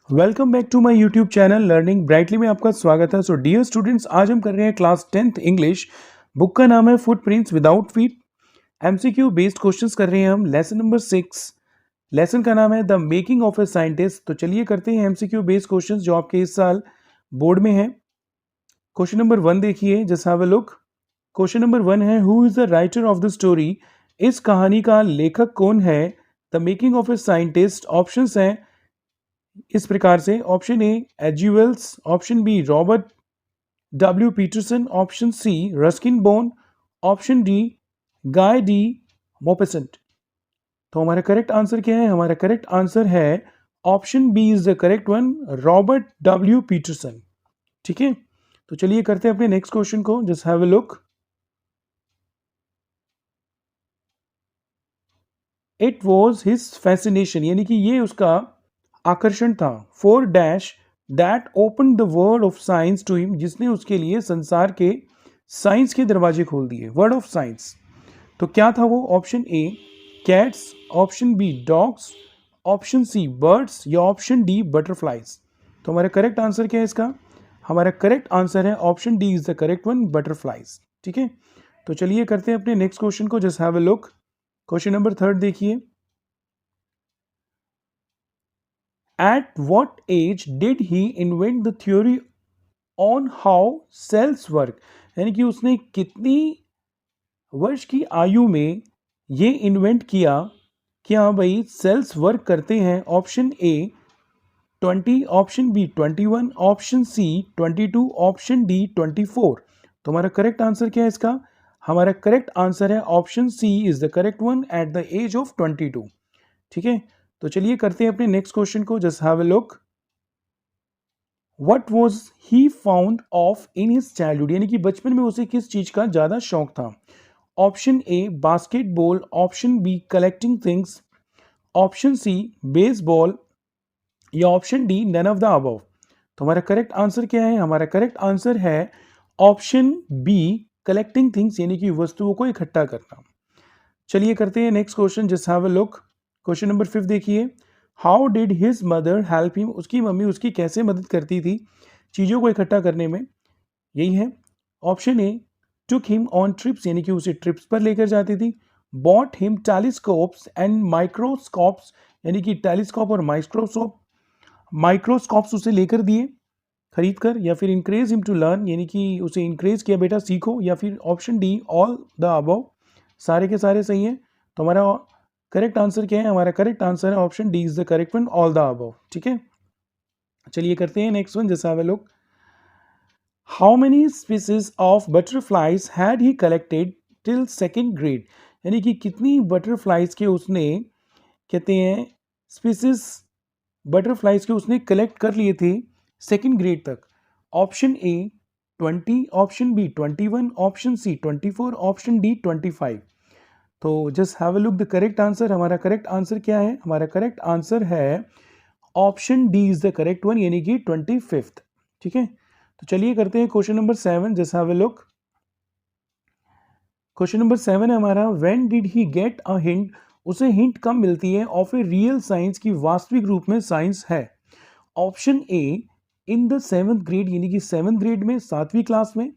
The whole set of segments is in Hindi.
Welcome back to my YouTube channel Learning Brightly में आपका स्वागत है। सो डियर स्टूडेंट्स, आज हम कर रहे हैं क्लास 10th इंग्लिश। बुक का नाम है footprints without feet. MCQ based questions कर रहे हैं हम। लेसन नंबर 6, लेसन का नाम है the making of a scientist. तो चलिए करते हैं एमसीक्यू बेस्ड क्वेश्चंस जो आपके इस साल बोर्ड में है। क्वेश्चन नंबर 1 देखिए, just have a look. Question number 1 है, who is the writer of the story? इस कहानी का लेखक कौन है? The making of a scientist. Options हैं इस प्रकार से। ऑप्शन ए एज्यूवेल्स, option B Robert W Peterson, option C Ruskin Bond, option D Guy de Maupassant. तो हमारा करेक्ट आंसर क्या है? हमारा करेक्ट आंसर है option B is the correct one, Robert W Peterson. ठीक है, तो चलिए करते हैं अपने नेक्स्ट क्वेश्चन को। Just have a look. It was his fascination, यानी कि ये उसका आकर्षण था। Four dash that open the world of science to him, जिसने उसके लिए संसार के साइंस के दरवाजे खोल दिए। वर्ड ऑफ साइंस, तो क्या था वो? Option A cats, option B dogs, option C birds या ऑप्शन डी बटरफ्लाइज। तो हमारा करेक्ट आंसर क्या है इसका? हमारा करेक्ट आंसर है option D is the correct one, butterflies. ठीक है, तो चलिए करते हैं अपने नेक्स्ट क्वेश्चन को। Just have a look. Question number 3 देखिए। At what age did he invent the theory on how cells work? यानी कि उसने कितनी वर्ष की आयु में ये इन्वेंट किया कि हाँ भाई सेल्स वर्क करते हैं। Option A 20, option B 21, option C 22, option D 24। तो हमारा करेक्ट आंसर क्या है इसका? हमारा करेक्ट आंसर है option C is the correct one, at the age of 22। ठीक है, तो चलिए करते हैं अपने नेक्स्ट क्वेश्चन को। Just have a look. What was he found of in his childhood, यानी कि बचपन में उसे किस चीज का ज्यादा शौक था? Option A basketball, option B collecting things, option C baseball या option D none of the above. तो हमारा करेक्ट आंसर क्या है? हमारा करेक्ट आंसर है ऑप्शन बी कलेक्टिंग थिंग्स, यानी कि वस्तुओं को इकट्ठा करना। चलिए करते हैं next question. Just have a look. Question number 5 देखिए। How did his mother help him? उसकी मम्मी उसकी कैसे मदद करती थी चीज़ों को इकट्ठा करने में? यही है। Option A took him on trips, यानी कि उसे ट्रिप्स पर लेकर जाती थी। Bought him telescopes and microscopes, यानी कि टेलीस्कोप और माइक्रोस्कोप्स उसे लेकर दिए खरीद कर। या फिर इंक्रेज हिम टू लर्न, यानी कि उसे इंक्रेज किया बेटा सीखो। या फिर option D all the above. सारे के सारे सही है। तो हमारा करेक्ट आंसर क्या है? हमारा करेक्ट आंसर है option D is the correct one, all the above. ठीक है, चलिए करते हैं नेक्स्ट वन। जैसा लोग, how many species of butterflies had he collected till second grade, यानी कि कितनी बटरफ्लाइज के उसने, कहते हैं स्पीसीज बटरफ्लाइज के उसने कलेक्ट कर लिए थे सेकेंड ग्रेड तक। Option A 20, option B 21, option C 24, option D 25। तो just have a look the correct answer. हमारा करेक्ट आंसर क्या है? हमारा करेक्ट आंसर है option D is the correct one, यानी कि 25th। ठीक है, तो चलिए करते हैं question number 7। Just have a look. Question number 7 है हमारा, when did he get a hint? उसे हिंट कब मिलती है ऑफ ए रियल साइंस, की वास्तविक रूप में साइंस है? Option A in the 7th grade, यानी कि 7th ग्रेड में, 7वीं क्लास में,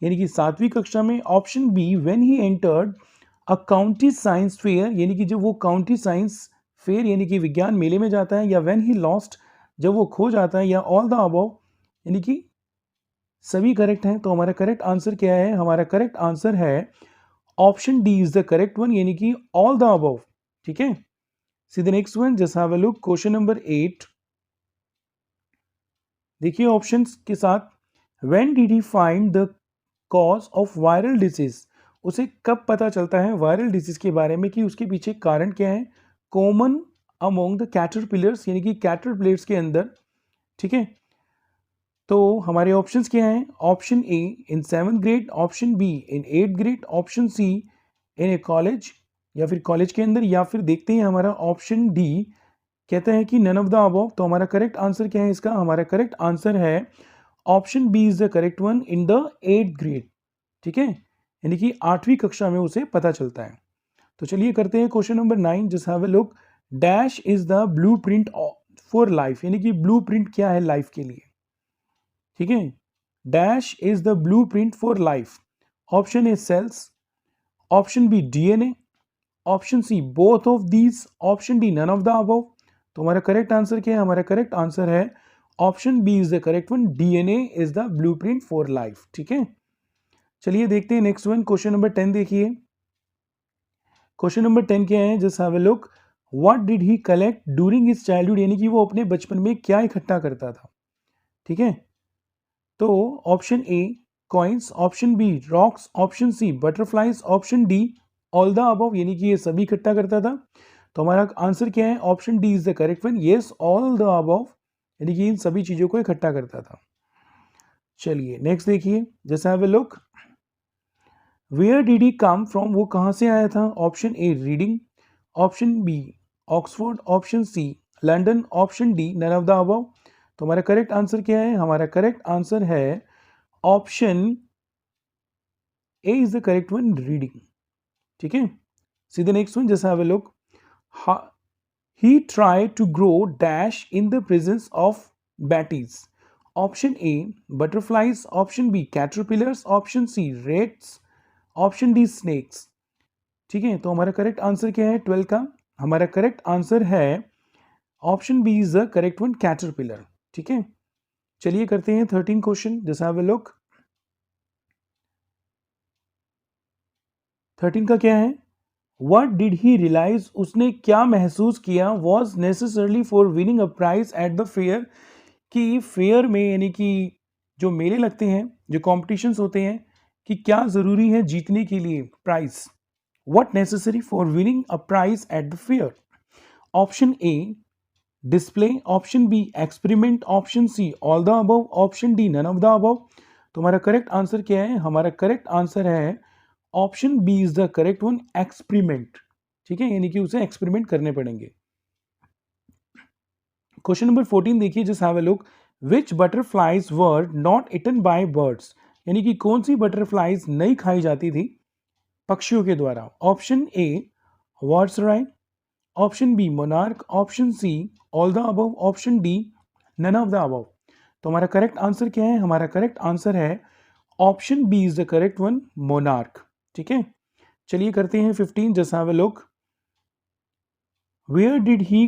यानी कि 7वीं कक्षा में। Option B when he entered a county science fair, यानी कि जब वो काउंटी साइंस फेयर यानी कि विज्ञान मेले में जाता है। या व्हेन ही लॉस्ट, जब वो खो जाता है। या ऑल द अबव, यानी कि सभी करेक्ट हैं। तो हमारा करेक्ट आंसर क्या है? हमारा करेक्ट आंसर है option D is the correct one, यानी कि ऑल द अबव। ठीक है, see the next one. Just have a look. Question number 8 देखिए ऑप्शंस के साथ। When did he find the cause of viral disease? उसे कब पता चलता है वायरल डिसीज के बारे में कि उसके पीछे कारण क्या है? कॉमन अमोंग द कैटरपिलर्स, यानी कि कैटरपिलर्स के अंदर। ठीक है, तो हमारे ऑप्शंस क्या हैं? Option A in 7th grade, option B in 8th grade, option C in a college या फिर कॉलेज के अंदर, या फिर देखते हैं हमारा ऑप्शन डी कहता है कि नन ऑफ द अबव। तो हमारा करेक्ट आंसर क्या है इसका? हमारा करेक्ट आंसर है option B is the correct one, in the 8th grade. ठीक है, यानी कि 8वीं कक्षा में उसे पता चलता है। तो चलिए करते हैं question number 9। Just have a look. Dash is the blueprint for life, यानी कि ब्लू प्रिंट क्या है लाइफ के लिए, ठीक है। Dash is the blue print for life. Option A cells, option B DNA, option C both of these, option D none of the above. तो हमारा करेक्ट आंसर क्या है? हमारा करेक्ट आंसर है option B is the correct one, DNA is the blueprint for life, ठीक है। चलिए देखते हैं नेक्स्ट वन, क्वेश्चन नंबर 10 देखिए। क्वेश्चन नंबर 10 क्या है? Just have a look. What did he collect during his childhood, यानी कि वो अपने बचपन में क्या इकट्ठा करता था, ठीक है। तो option A coins, option B rocks, option C butterflies, option D all the above, यानी कि ये सभी इकट्ठा करता था। तो हमारा आंसर क्या है? Option D is the correct one, yes all the above, यानी कि इन सभी चीजों को इकट्ठा करता था। चलिए नेक्स्ट देखिए, जैसे have a look. Where did he come from, वो कहां से आया था? Option A Reading, option B Oxford, option C London, option D none of the above. तो हमारा करेक्ट आंसर क्या है? हमारा करेक्ट आंसर है option A is the correct one, Reading, ठीक है। सी द नेक्स्ट वन, जैसे have a look. He tried to grow dash in the presence of batties. Option A butterflies, option B caterpillars, option C rats, option D snakes, ठीक है। तो हमारा करेक्ट आंसर क्या है 12 का? हमारा करेक्ट आंसर है option B is the correct one, caterpillar, ठीक है। चलिए करते हैं 13 क्वेश्चन, जैसा हैव अ लुक। 13 का क्या है? What did he realize, उसने क्या महसूस किया, was necessarily for winning a prize at the fair, कि फेयर में यानी कि जो मेले लगते हैं, जो कॉम्पिटिशन्स होते हैं, कि क्या ज़रूरी है जीतने के लिए prize. What necessary for winning a prize at the fair? Option A display, option B experiment, option C all the above, option D none of the above. तो हमारा करेक्ट आंसर क्या है? हमारा करेक्ट आंसर है option B is the correct one, experiment, ठीक है, यानी कि उसे एक्सपेरिमेंट करने पड़ेंगे। क्वेश्चन नंबर 14 देखिए, just have a look. Which butterflies were not eaten by birds, यानी कि कौन सी बटरफ्लाइज नहीं खाई जाती थी पक्षियों के द्वारा। Option A viceroy, option B monarch, option C all the above, option D none of the above. तो हमारा करेक्ट आंसर क्या है? हमारा करेक्ट आंसर है option B is the correct one, monarch, ठीक है। चलिए करते हैं 15, just have a look. Where did he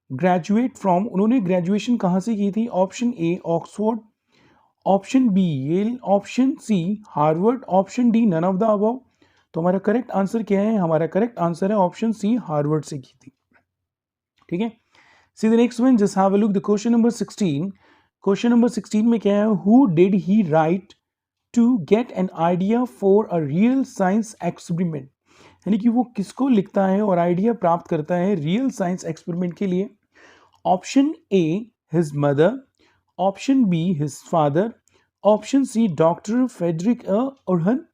graduate from, उन्होंने ग्रेजुएशन कहाँ से की थी? Option A Oxford, option B Yale, option C Harvard, option D none of the above. तो हमारा करेक्ट आंसर क्या है? हमारा करेक्ट आंसर है ऑप्शन सी, हार्वर्ड से की थी, ठीक है। See the next one, just have a look the question number 16। Question number 16 में क्या है? Who did he write to get an idea for a real science experiment, यानी कि वो किसको लिखता है और आइडिया प्राप्त करता है रियल साइंस एक्सपेरिमेंट के लिए। Option A his mother, option B his father, option C doctor Frederick Urhan,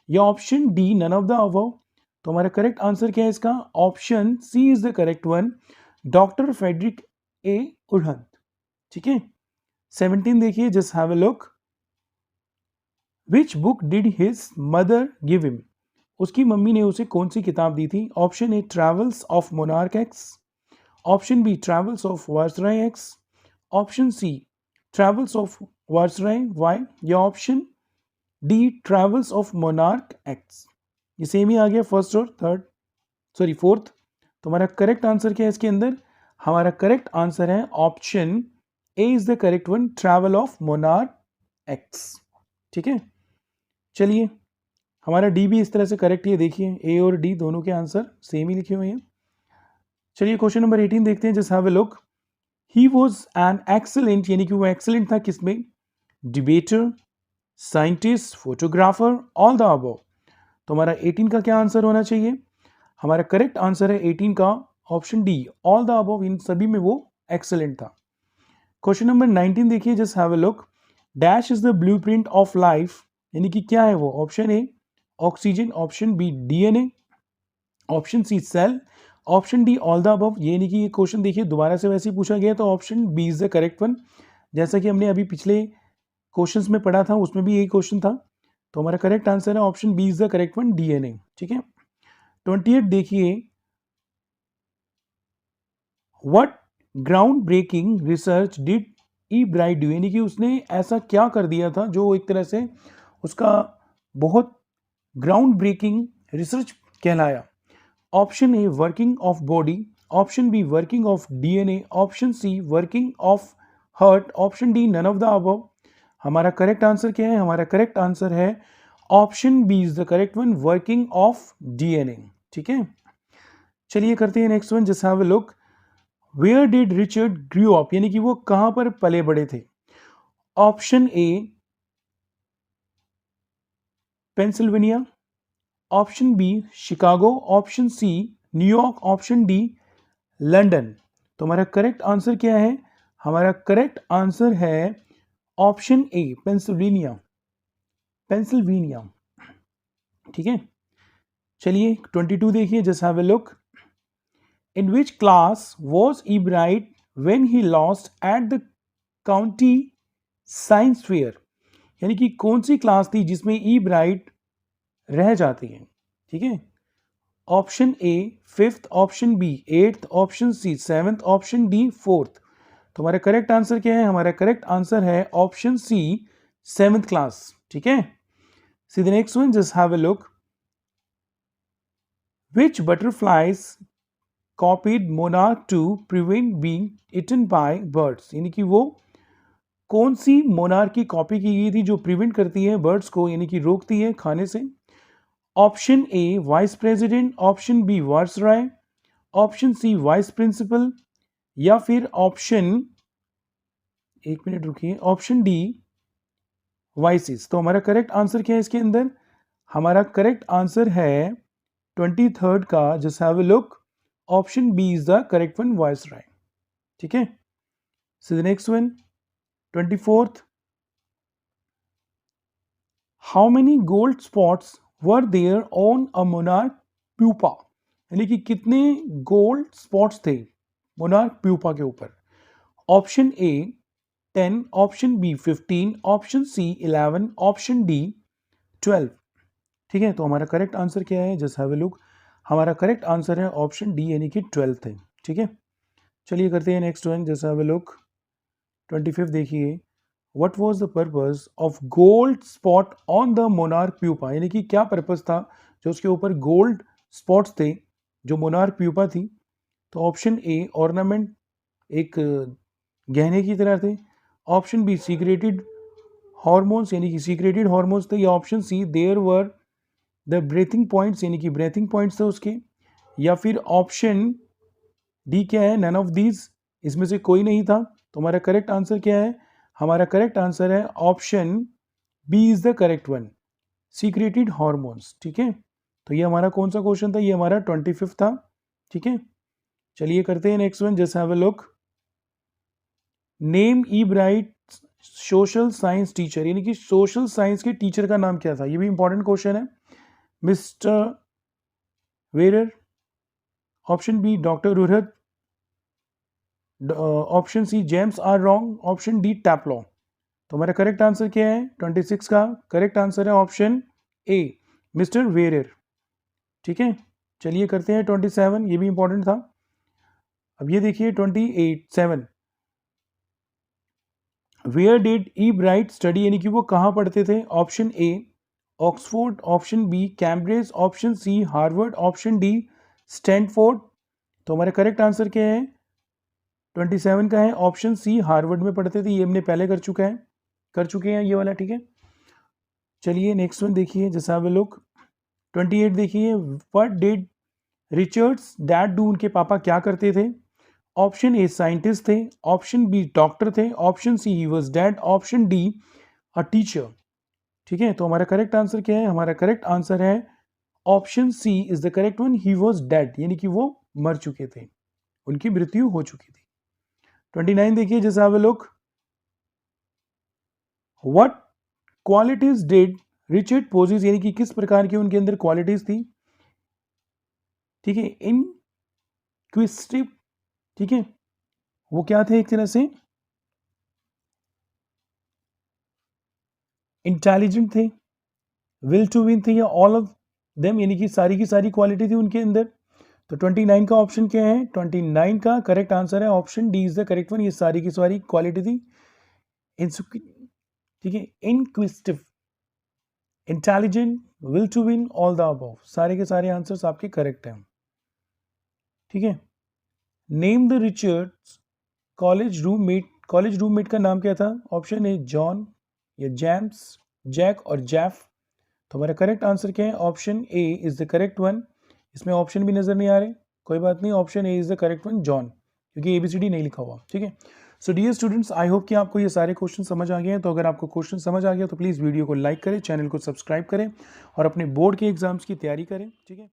या option D none of the above. तो हमारा करेक्ट आंसर क्या है इसका? Option C is the correct one, doctor Frederick A Urhan, ठीक है। 17 देखिए, just have a look. Which book did his mother give him, उसकी मम्मी ने उसे कौन सी किताब दी थी? Option A travels of monarch x, option B travels of viceroy X, option C travels of viceroy Y, या option D travels of monarch X. ये सेम ही आ गया फर्स्ट और थर्ड, सॉरी फोर्थ। तो हमारा करेक्ट आंसर क्या है इसके अंदर? हमारा करेक्ट आंसर है option A is the correct one, travel of monarch x, ठीक है। चलिए हमारा डी भी इस तरह से करेक्ट है, देखिए ए और डी दोनों के आंसर सेम ही लिखे हुए हैं। चलिए क्वेश्चन नंबर 18 देखते हैं, just have a look. He was an excellent, यानी कि वो एक्सीलेंट था किसमें? Debater, scientist, photographer, all the above. तो हमारा 18 का क्या आंसर होना चाहिए? हमारा करेक्ट आंसर है 18 का option D, all the above, इन सभी में वो एक्सीलेंट था। क्वेश्चन नंबर 19 देखिए, just have a look. Dash is the blueprint of life, यानी कि क्या है वो? Option A oxygen, option B DNA, option C cell, option D all the above. ये नहीं कि ये क्वेश्चन देखिए दोबारा से वैसे ही पूछा गया, तो option B is the correct one, जैसा कि हमने अभी पिछले क्वेश्चंस में पढ़ा था, उसमें भी यही क्वेश्चन था। तो हमारा करेक्ट आंसर है option B is the correct one, DNA, ठीक है। 28 देखिए, what ground breaking research did Ebright do, यानी कि उसने ऐसा क्या कर दिया था जो एक तरह से उसका बहुत ग्राउंड ब्रेकिंग रिसर्च कहलाया। Option A working of body, option B working of DNA, option C working of heart, option D none of the above. हमारा करेक्ट आंसर क्या है? हमारा करेक्ट आंसर है option B is the correct one, working of DNA. ठीक है, चलिए करते हैं next one, just have a look. Where did Richard grew up, यानी कि वो कहां पर पले बड़े थे। Option A Pennsylvania, option B Chicago, option C New York, option D London. तो हमारा करेक्ट आंसर क्या है? हमारा करेक्ट आंसर है ऑप्शन ए पेंसिल्वेनिया, पेंसिल्वेनिया। ठीक है, चलिए 22 देखिए, just have a look. In which class was Ebright when he lost at the county science fair, यानी कि कौन सी क्लास थी जिसमें ई ब्राइट रह जाती है। ठीक है, option A fifth, option B eighth, option C seventh, option D fourth. तो हमारा करेक्ट आंसर क्या है? हमारा करेक्ट आंसर है ऑप्शन सी सेवंथ क्लास। ठीक है, see the next one, just have a look. Which butterflies copied monarch to prevent being eaten by birds, यानी कि वो कौन सी मोनार्क की कॉपी की गई थी जो प्रिवेंट करती है बर्ड्स को, यानी कि रोकती है खाने से। Option A vice president, option B viceroy, option C vice principal, या फिर ऑप्शन, एक मिनट रुकिए, ऑप्शन डी वाइसिस। तो हमारा करेक्ट आंसर क्या है इसके अंदर? हमारा करेक्ट आंसर है 23rd का, just have a look, option B is the correct one, viceroy. ठीक है, so the next one 24th। How many gold spots were there on a monarch pupa, यानी कि कितने गोल्ड स्पॉट्स थे मोनार्क प्यूपा के ऊपर। Option A 10, option B 15, option C 11, option D 12। ठीक है, तो हमारा करेक्ट आंसर क्या है? जस्ट हैव अ लुक, हमारा करेक्ट आंसर है ऑप्शन डी, यानी कि 12th है। ठीक है, चलिए करते हैं next one, just have a look. 25 देखिए। What was the purpose of gold spot on the monarch pupa, यानी कि क्या पर्पस था जो उसके ऊपर गोल्ड स्पॉट्स थे जो मोनार्क प्यूपा थी। तो ऑप्शन ए ऑर्नामेंट, एक गहने की तरह थे। ऑप्शन बी सीक्रेटेड हार्मोन्स, यानी कि सीक्रेटेड हार्मोन्स थे। या option C there were the breathing points, यानी कि ब्रीथिंग पॉइंट्स थे उसके। या फिर ऑप्शन डी क्या है? नन ऑफ दीज, इसमें से कोई नहीं था। तो हमारा करेक्ट आंसर क्या है? हमारा करेक्ट आंसर है option B is the correct one, secreted hormones. ठीक है, तो ये हमारा कौन सा क्वेश्चन था? ये हमारा 25 था। ठीक है, चलिए करते हैं next one, just have a look. Name E bright social science teacher, यानी कि सोशल साइंस के टीचर का नाम क्या था? ये भी इंपॉर्टेंट क्वेश्चन है। Mister Verer, option B doctor Rurhat, option C James R Wrong, option D Taplow. तो हमारा करेक्ट आंसर क्या है 26 का? करेक्ट आंसर है ऑप्शन ए मिस्टर वेरर। ठीक है, चलिए करते हैं 27, ये भी इंपॉर्टेंट था। अब ये देखिए 28 where did Ebright study, यानी कि वो कहाँ पढ़ते थे। Option A Oxford, option B Cambridge, option C Harvard, option D Stanford. तो हमारा करेक्ट आंसर क्या है 27 का है ऑप्शन सी, हार्वर्ड में पढ़ते थे। ये हमने पहले कर चुके हैं ये वाला। ठीक है, चलिए नेक्स्ट वन देखिए, जैसा हैव अ लुक। 28 देखिए। What did Richard's dad do, उनके पापा क्या करते थे। ऑप्शन ए साइंटिस्ट थे, ऑप्शन बी डॉक्टर थे, option C he was dead, option D a teacher. ठीक है, तो हमारा करेक्ट आंसर क्या है? हमारा करेक्ट आंसर है option C is the correct one, he was dead, यानी कि वो मर चुके थे, उनकी मृत्यु हो चुकी थी। 29 देखिए, जैसा have a look. What qualities did Richard possess, यानी कि किस प्रकार की उनके अंदर क्वालिटीज थी। ठीक है, इनक्विजिटिव, ठीक है, वो क्या थे? एक तरह से इंटेलिजेंट थे, विल टू विन थे, या ऑल ऑफ देम, यानी कि सारी की सारी क्वालिटी थी उनके अंदर। तो 29 का ऑप्शन क्या है? 29 का करेक्ट आंसर है option D is the correct one. ये सारी की सारी क्वालिटी थी। ठीक है, inquisitive, intelligent, will to win, all the above, सारे के सारे आंसर्स आपके करेक्ट हैं। ठीक है, name the Richard's college roommate का नाम क्या था? ऑप्शन ए जॉन या जेम्स, जैक और जेफ। तो हमारा करेक्ट आंसर क्या है? Option A is the correct one. इसमें ऑप्शन भी नजर नहीं आ रहे, कोई बात नहीं, option A is the correct one, John, क्योंकि ABCD नहीं लिखा हुआ। ठीक है, so dear students, I hope कि आपको ये सारे क्वेश्चन समझ आ गए हैं। तो अगर आपको क्वेश्चन समझ आ गया तो प्लीज़ वीडियो को लाइक करें, चैनल को सब्सक्राइब करें और अपने बोर्ड के एग्जाम्स की तैयारी करें। ठीक है।